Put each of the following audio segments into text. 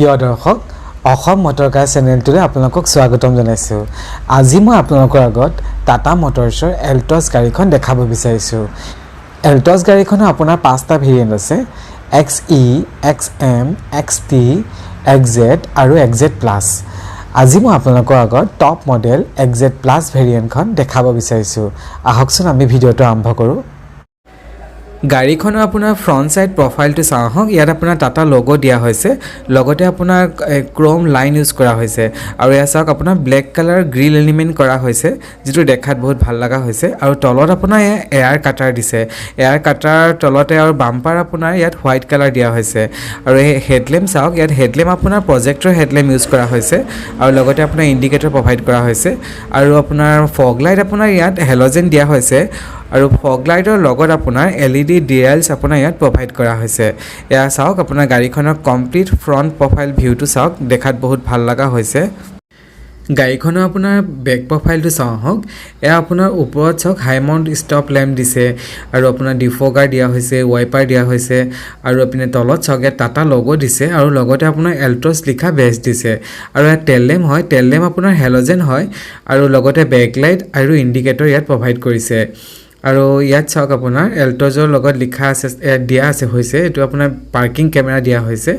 প্ৰিয় দৰ্শক অসম মটৰ কাৰ চেনেলটোলৈ আপোনালোকক স্বাগতম জনাইছোঁ। আজি মই আপোনালোকৰ আগত টাটা মটৰ্ছৰ এল্টছ গাড়ীখন দেখাব বিচাৰিছোঁ। এল্টছ গাড়ীখনৰ আপোনাৰ 5টা ভেৰিয়েণ্ট আছে, XE, XM, XT, XZ আৰু XZ প্লাছ। আজি মই আপোনালোকৰ আগত টপ মডেল XZ প্লাছ ভেৰিয়েণ্টখন দেখাব বিচাৰিছোঁ। আহকচোন আমি ভিডিঅ'টো আৰম্ভ কৰোঁ। গাড়ীখনৰ আপোনাৰ ফ্ৰণ্ট সাইড প্ৰফাইলটো চাওঁ আহক। ইয়াত আপোনাৰ টাটা লোগো দিয়া হৈছে, লগতে আপোনাৰ ক্ৰোম লাইন ইউজ কৰা হৈছে আৰু এয়া চাওক আপোনাৰ ব্লেক কালাৰ গ্ৰিল এলিমেণ্ট কৰা হৈছে, যিটো দেখাত বহুত ভাল লগা হৈছে। আৰু তলত আপোনাৰ এয়াৰ কাটাৰ দিছে, এয়াৰ কাটাৰ তলতে আৰু বাম্পাৰ আপোনাৰ ইয়াত হোৱাইট কালাৰ দিয়া হৈছে। আৰু এই হেডলেম্প চাওক, ইয়াত হেডলেম্প আপোনাৰ প্ৰজেক্টৰ হেডলেম্প ইউজ কৰা হৈছে আৰু লগতে আপোনাৰ ইণ্ডিকেটৰ প্ৰভাইড কৰা হৈছে। আৰু আপোনাৰ ফগ লাইট আপোনাৰ ইয়াত হেল'জেন দিয়া হৈছে আৰু ফগ লাইটৰ লগত আপোনাৰ LED ডিএলছ আপোনাৰ ইয়াত প্ৰভাইড কৰা হৈছে। এয়া চাওক আপোনাৰ গাড়ীখনৰ কমপ্লিট ফ্ৰণ্ট প্ৰফাইল ভিউটো চাওক, দেখাত বহুত ভাল লগা হৈছে। গাড়ীখনৰ আপোনাৰ বেক প্ৰফাইলটো চাওঁ আহক। এয়া আপোনাৰ ওপৰত চাওক হাই মাউণ্ট ষ্টপ লেম্প দিছে আৰু আপোনাৰ ডিফগাৰ দিয়া হৈছে, ৱাইপাৰ দিয়া হৈছে আৰু আপুনি তলত চাওক ইয়াত টাটা লোগো দিছে আৰু লগতে আপোনাৰ এল্টছ লিখা বেজ দিছে। আৰু ইয়াত টেল লেম্প হয়, টেল লেম্প আপোনাৰ হেল'জেন হয় আৰু লগতে বেক লাইট আৰু ইণ্ডিকেটৰ ইয়াত প্ৰভাইড কৰিছে। আৰু ইয়াত চাওক আপোনাৰ এল্টছৰ লগত লিখা আছে, দিয়া আছে হৈছে, এইটো আপোনাৰ পাৰ্কিং কেমেৰা দিয়া হৈছে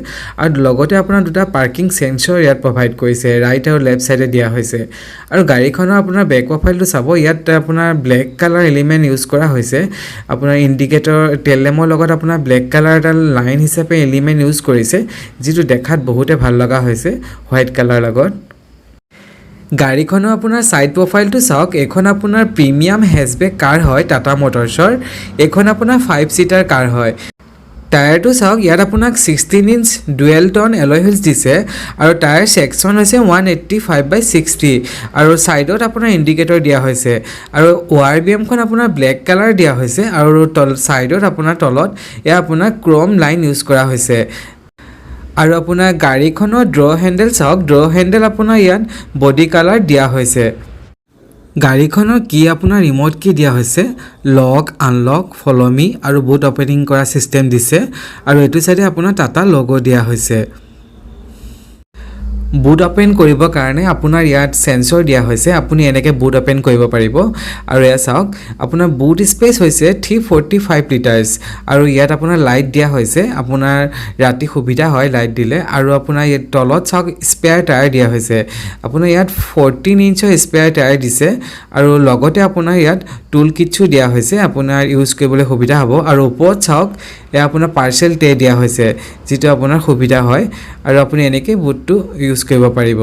আৰু লগতে আপোনাৰ দুটা পাৰ্কিং সেন্সৰ ইয়াত প্ৰভাইড কৰিছে, ৰাইট আৰু লেফ্ট সাইডে দিয়া হৈছে। আৰু গাড়ীখনৰ আপোনাৰ বেক প্ৰফাইলটো চাব, ইয়াত আপোনাৰ ব্লেক কালাৰ এলিমেণ্ট ইউজ কৰা হৈছে। আপোনাৰ ইণ্ডিকেটৰ টেল লেম্পৰ লগত আপোনাৰ ব্লেক কালাৰ এটা লাইন হিচাপে এলিমেণ্ট ইউজ কৰিছে, যিটো দেখাত বহুতে ভাল লগা হৈছে হোৱাইট কালাৰ লগত। গাড়ীখনৰ আপোনাৰ ছাইড প্ৰফাইলটো চাওক, এইখন আপোনাৰ প্ৰিমিয়াম হেচবেক কাৰ হয় টাটা মটৰ্ছৰ। এইখন আপোনাৰ 5 সিটাৰ কাৰ হয়। টায়াৰটো চাওক, ইয়াত আপোনাক 16 inch dual tone alloy wheels দিছে আৰু টায়াৰ ছেকশ্যন হৈছে 185/60 আৰু ছাইডত আপোনাৰ ইণ্ডিকেটৰ দিয়া হৈছে। আৰু ORBMখন আপোনাৰ ব্লেক কালাৰ দিয়া হৈছে আৰু ছাইডত আপোনাৰ তলত এয়া আপোনাৰ ক্ৰোম লাইন ইউজ কৰা হৈছে। আৰু আপোনাৰ গাড়ীখনৰ ড্ৰ হেণ্ডেল চাওক, ড্ৰ হেণ্ডেল আপোনাৰ ইয়াত বডি কালাৰ দিয়া হৈছে। গাড়ীখনৰ কি আপোনাৰ ৰিম'ট কি দিয়া হৈছে, লক, আনলক, ফ'ল' মি আৰু বুট অপাৰেটিং কৰা ছিষ্টেম দিছে আৰু এইটো চাইডে আপোনাৰ টাটা লোগো দিয়া হৈছে। বুট অপেন কৰিবৰ কাৰণে আপোনাৰ ইয়াত সেন্সৰ দিয়া হৈছে, আপুনি এনেকৈ বুট অপেন কৰিব পাৰিব। আৰু এয়া চাওক আপোনাৰ বুট স্পেচ হৈছে 345 লিটাৰ্ছ আৰু ইয়াত আপোনাৰ লাইট দিয়া হৈছে, আপোনাৰ ৰাতি সুবিধা হয় লাইট দিলে। আৰু আপোনাৰ ইয়াত তলত চাওক স্পেয়াৰ টায়াৰ দিয়া হৈছে, আপোনাৰ ইয়াত 14 ইঞ্চৰ স্পেয়াৰ টায়াৰ দিছে আৰু লগতে আপোনাৰ ইয়াত টুল কিটছো দিয়া হৈছে, আপোনাৰ ইউজ কৰিবলৈ সুবিধা হ'ব। আৰু ওপৰত চাওক এয়া আপোনাৰ পাৰ্চেল ট্ৰে দিয়া হৈছে, যিটো আপোনাৰ সুবিধা হয় আৰু আপুনি এনেকৈ বুটটো ইউজ কৰিব পাৰিব।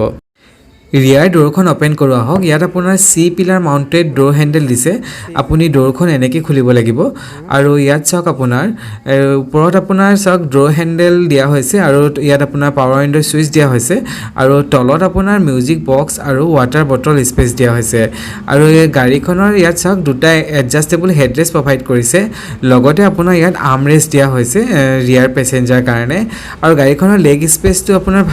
ৰিয়াৰ ডোৰখন অপেন কৰোঁ আহক। ইয়াত আপোনাৰ চি পিলাৰ মাউণ্টেড ডোৰ হেণ্ডেল দিছে, আপুনি ডোৰখন এনেকৈ খুলিব লাগিব। আৰু ইয়াত চাওক আপোনাৰ ওপৰত আপোনাৰ চাওক ডোৰ হেণ্ডেল দিয়া হৈছে আৰু ইয়াত আপোনাৰ পাৱাৰ উইণ্ডো ছুইচ দিয়া হৈছে আৰু তলত আপোনাৰ মিউজিক বক্স আৰু ৱাটাৰ বটল স্পেচ দিয়া হৈছে। আৰু এই গাড়ীখনৰ ইয়াত চাওক দুটা এডজাষ্টেবল হেডৰেষ্ট প্ৰভাইড কৰিছে, লগতে আপোনাৰ ইয়াত আৰ্মৰেষ্ট দিয়া হৈছে ৰিয়াৰ পেচেঞ্জাৰ কাৰণে। আৰু গাড়ীখনৰ লেগ স্পেচটো আপোনাৰ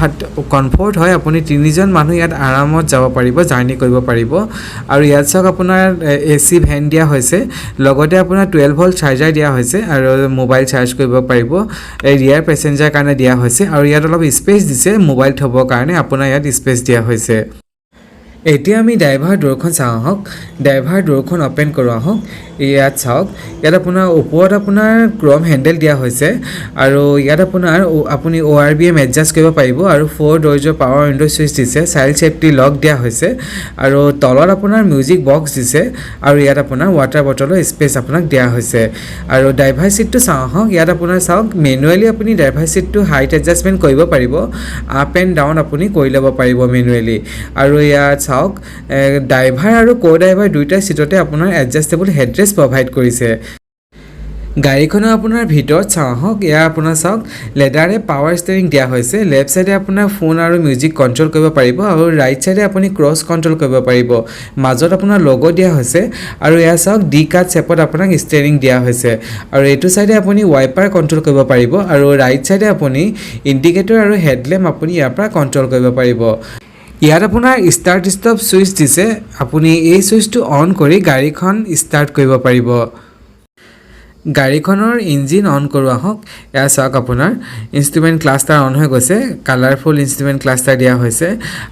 কমফৰ্ট হয়, আপুনি 3জন মানুহ ইয়াত আৰামত যাব পাৰিব, জাৰ্ণি কৰিব পাৰিব। আৰু ইয়াত চাওক আপোনাৰ AC ভেন দিয়া হৈছে, লগতে আপোনাৰ 12 ভল্ট চাৰ্জাৰ দিয়া হৈছে আৰু মোবাইল চাৰ্জ কৰিব পাৰিব, ৰিয়াৰ পেচেঞ্জাৰ কাৰণে দিয়া হৈছে। আৰু ইয়াত অলপ স্পেচ দিছে মোবাইল থ'বৰ কাৰণে, আপোনাৰ ইয়াত স্পেচ দিয়া হৈছে। এতিয়া আমি ড্ৰাইভাৰ ডোৰখন চাওঁ আহক। ড্ৰাইভাৰ ডোৰখন অপেন কৰোঁ আহক। ইয়াত চাওক, ইয়াত আপোনাৰ ওপৰত আপোনাৰ ক্ৰম হেণ্ডেল দিয়া হৈছে আৰু ইয়াত আপুনি ORBM এডজাষ্ট কৰিব পাৰিব আৰু 4 ড'ৰ্ছৰ পাৱাৰ উইণ্ডো ছুইচ দিছে, চাইল্ড ছেফটি লক দিয়া হৈছে আৰু তলত আপোনাৰ মিউজিক বক্স দিছে আৰু ইয়াত আপোনাৰ ৱাটাৰ বটলৰ স্পেচ আপোনাক দিয়া হৈছে। আৰু ড্ৰাইভাৰ ছিটটো চাওঁ আহক। ইয়াত আপোনাৰ চাওক মেনুৱেলি আপুনি ড্ৰাইভাৰ ছিটটো হাইট এডজাষ্টমেণ্ট কৰিব পাৰিব, আপ এণ্ড ডাউন আপুনি কৰি ল'ব পাৰিব মেনুৱেলি। আৰু ইয়াত চাওক ড্ৰাইভাৰ আৰু ড্ৰাইভাৰ দুয়োটা ছিটতে আপোনাৰ এডজাষ্টেবল হেডৰেষ্ট প্ৰভাইড কৰিছে। গাড়ীখনৰ আপোনাৰ ভিতৰত চাওঁ আহক। এয়া আপোনাৰ চাওক লেডাৰে পাৱাৰ ষ্টেৰিং দিয়া হৈছে, লেফ্ট চাইডে আপোনাৰ ফোন আৰু মিউজিক কণ্ট্ৰল কৰিব পাৰিব আৰু ৰাইট চাইডে আপুনি ক্ৰছ কণ্ট্ৰল কৰিব পাৰিব। মাজত আপোনাৰ লোগো দিয়া হৈছে আৰু এয়া চাওক ডি কাট চেপত আপোনাক ষ্টেৰিং দিয়া হৈছে আৰু এইটো চাইডে আপুনি ৱাইপাৰ কণ্ট্ৰল কৰিব পাৰিব আৰু ৰাইট চাইডে আপুনি ইণ্ডিকেটৰ আৰু হেডলেম্প আপুনি ইয়াৰ পৰা কণ্ট্ৰল কৰিব পাৰিব। ইয়াত আপোনাৰ ষ্টাৰ্ট ষ্টপ ছুইচ দিছে, আপুনি এই ছুইচটো অন কৰি গাড়ীখন ষ্টাৰ্ট কৰিব পাৰিব। গাড়ীখনৰ ইঞ্জিন অন কৰোৱা হওক এয়া চাওক আপোনাৰ ইনষ্ট্ৰুমেণ্ট ক্লাষ্টাৰ অন হৈ গৈছে কালাৰফুল ইনষ্ট্ৰুমেণ্ট ক্লাষ্টাৰ দিয়া হৈছে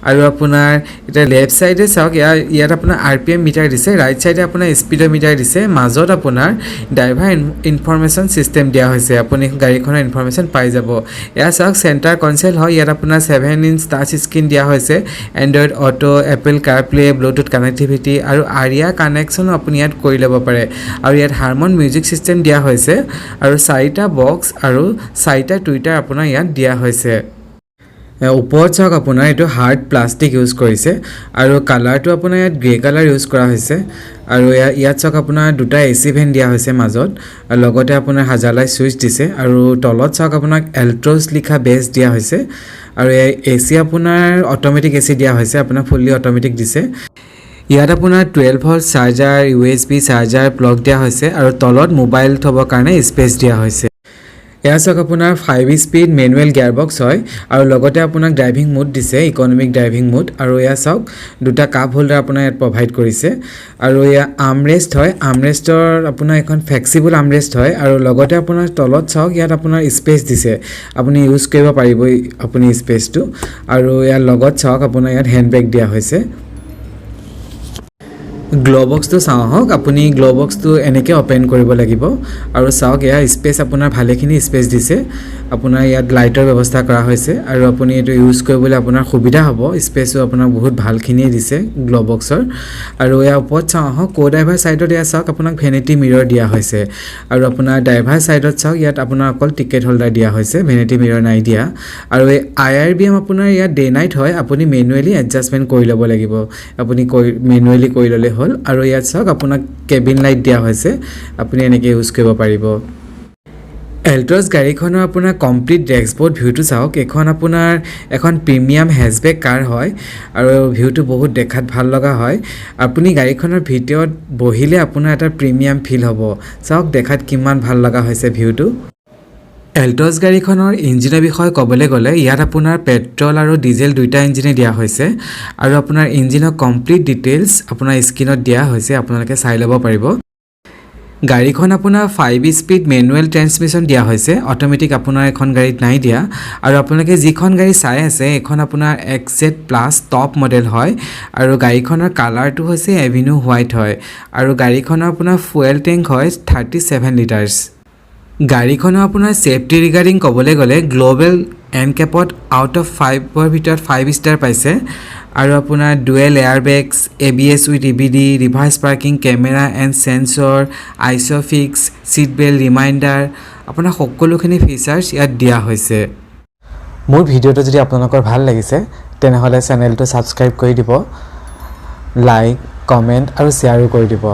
আৰু আপোনাৰ এতিয়া লেফ্ট চাইডে চাওক ইয়াত আপোনাৰ RPM মিটাৰ দিছে ৰাইট চাইডে আপোনাৰ স্পীডোমিটাৰ দিছে মাজত আপোনাৰ ড্ৰাইভাৰ ইনফৰমেশ্যন চিষ্টেম দিয়া হৈছে আপুনি গাড়ীখনৰ ইনফৰমেশ্যন পাই যাব এয়া চাওক চেণ্টাৰ কনচেল হয় ইয়াত আপোনাৰ 7 ইঞ্চ টাচ স্ক্ৰীন দিয়া হৈছে Android auto Apple CarPlay Bluetooth connectivity আৰু আৰিয়া কানেকশ্যনো আপুনি ইয়াত কৰি ল'ব পাৰে আৰু ইয়াত হাৰমন মিউজিক চিষ্টেম দিয়া হৈছে আৰু 4টা বক্স আৰু 4টা টুইটাৰ আপোনাৰ ইয়াত দিয়া হৈছে ওপৰত চাওক আপোনাৰ এইটো হাৰ্ড প্লাষ্টিক ইউজ কৰিছে আৰু কালাৰটো আপোনাৰ ইয়াত গ্ৰে কালাৰ ইউজ কৰা হৈছে আৰু ইয়াত চাওক আপোনাৰ দুটা AC ভেন দিয়া হৈছে মাজত আৰু লগতে আপোনাৰ হাজালাই সুইচ দিছে আৰু তলত চাওক আপোনাক এল্ট্ৰছ লিখা বেছ দিয়া হৈছে আৰু AC আপোনাৰ অট'মেটিক AC দিয়া হৈছে আপোনাৰ ফুল্লি অট'মেটিক দিছে ইয়াত আপোনাৰ 12 volt charger USB charger plug দিয়া হৈছে আৰু তলত মোবাইল থবৰ কাৰণে স্পেচ দিয়া হৈছে এয়া চাওক আপোনাৰ 5 স্পীড মেনুৱেল গিয়াৰবক্স হয় আৰু লগতে আপোনাক ড্ৰাইভিং মোড দিছে ইকনমিক ড্ৰাইভিং মোড আৰু এয়া চাওক দুটা কাপ হোল্ডাৰ আপোনাৰ ইয়াত প্ৰভাইড কৰিছে আৰু এয়া আৰ্মৰেষ্ট হয় আৰ্মৰেষ্টৰ আপোনাৰ এখন ফ্লেক্সিবল আৰ্মৰেষ্ট হয় আৰু লগতে আপোনাৰ তলত চাওক ইয়াত আপোনাৰ স্পেচ দিছে আপুনি ইউজ কৰিব পাৰিব আপুনি স্পেচটো আৰু ইয়াৰ লগত চাওক আপোনাৰ ইয়াত হেণ্ড ব্ৰেক দিয়া হৈছে গ্ল'বক্সটো চাওঁ হওক আপুনি গ্ল'বক্সটো এনেকৈ অপেন কৰিব লাগিব আৰু চাওক এয়া স্পেচ আপোনাৰ ভালেখিনি স্পেচ দিছে আপোনাৰ ইয়াত লাইটৰ ব্যৱস্থা কৰা হৈছে আৰু আপুনি এইটো ইউজ কৰিবলৈ আপোনাৰ সুবিধা হ'ব স্পেচো আপোনাৰ বহুত ভালখিনিয়ে দিছে গ্ল'বক্সৰ আৰু ইয়াৰ ওপৰত চাওঁ হওক কো ড্ৰাইভাৰ ছাইডত এয়া চাওক আপোনাক ভেনিটি মিৰৰ দিয়া হৈছে আৰু আপোনাৰ ড্ৰাইভাৰ ছাইডত চাওক ইয়াত আপোনাৰ অকল টিকেট হোল্ডাৰ দিয়া হৈছে ভেনিটি মিৰৰ নাই দিয়া আৰু এই IRBM আপোনাৰ ইয়াত ডে নাইট হয় আপুনি মেনুৱেলি এডজাষ্টমেণ্ট কৰি ল'ব লাগিব আপুনি মেনুৱেলি কৰি ল'লে হ'ল আৰু ইয়াত চাওক আপোনাক কেবিন লাইট দিয়া হৈছে আপুনি এনেকৈ ইউজ কৰিব পাৰিব এল্ট্ৰছ গাড়ীখনৰ আপোনাৰ কমপ্লিট ডেস্কবৰ্ড ভিউটো চাওক এখন আপোনাৰ এখন প্ৰিমিয়াম হেচবেক কাৰ হয় আৰু ভিউটো বহুত দেখাত ভাল লগা হয় আপুনি গাড়ীখনৰ ভিতৰত বহিলে আপোনাৰ এটা প্ৰিমিয়াম ফিল হ'ব চাওক দেখাত কিমান ভাল লগা হৈছে ভিউটো এল্টছ গাড়ীখনৰ ইঞ্জিনৰ বিষয়ে ক'বলৈ গ'লে ইয়াত আপোনাৰ পেট্ৰল আৰু ডিজেল দুইটা ইঞ্জিনে দিয়া হৈছে আৰু আপোনাৰ ইঞ্জিনৰ কমপ্লিট ডিটেইলছ আপোনাৰ স্ক্ৰীনত দিয়া হৈছে আপোনালোকে চাই ল'ব পাৰিব গাড়ীখন আপোনাৰ 5 স্পীড মেনুৱেল ট্ৰেন্সমিশ্যন দিয়া হৈছে অট'মেটিক আপোনাৰ এখন গাড়ীত নাই দিয়া আৰু আপোনালোকে যিখন গাড়ী চাই আছে এখন আপোনাৰ XZ প্লাছ টপ মডেল হয় আৰু গাড়ীখনৰ কালাৰটো হৈছে এভিনিউ হোৱাইট হয় আৰু গাড়ীখনৰ আপোনাৰ ফুয়েল টেংক হয় 37 লিটাৰ্ছ গাড়ীখনৰ আপোনাৰ সেফটি ৰিগাৰ্ডিং ক'বলৈ গ'লে গ্লোবেল এনকেপত আউট অফ 5ৰ ভিতৰত 5 ষ্টাৰ পাইছে আৰু আপোনাৰ dual airbags ABS with EBD reverse parking camera and sensor ISOFIX seat belt reminder আপোনাৰ সকলোখিনি ফিচাৰ্ছ ইয়াত দিয়া হৈছে মোৰ ভিডিঅ'টো যদি আপোনালোকৰ ভাল লাগিছে তেনেহ'লে চেনেলটো ছাবস্ক্ৰাইব কৰি দিব লাইক কমেণ্ট আৰু শ্বেয়াৰো কৰি দিব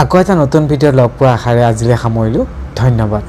আকৌ এটা নতুন ভিডিঅ' লগ পোৱাৰ আশাৰে আজিলৈ সামৰিলোঁ ধন্যবাদ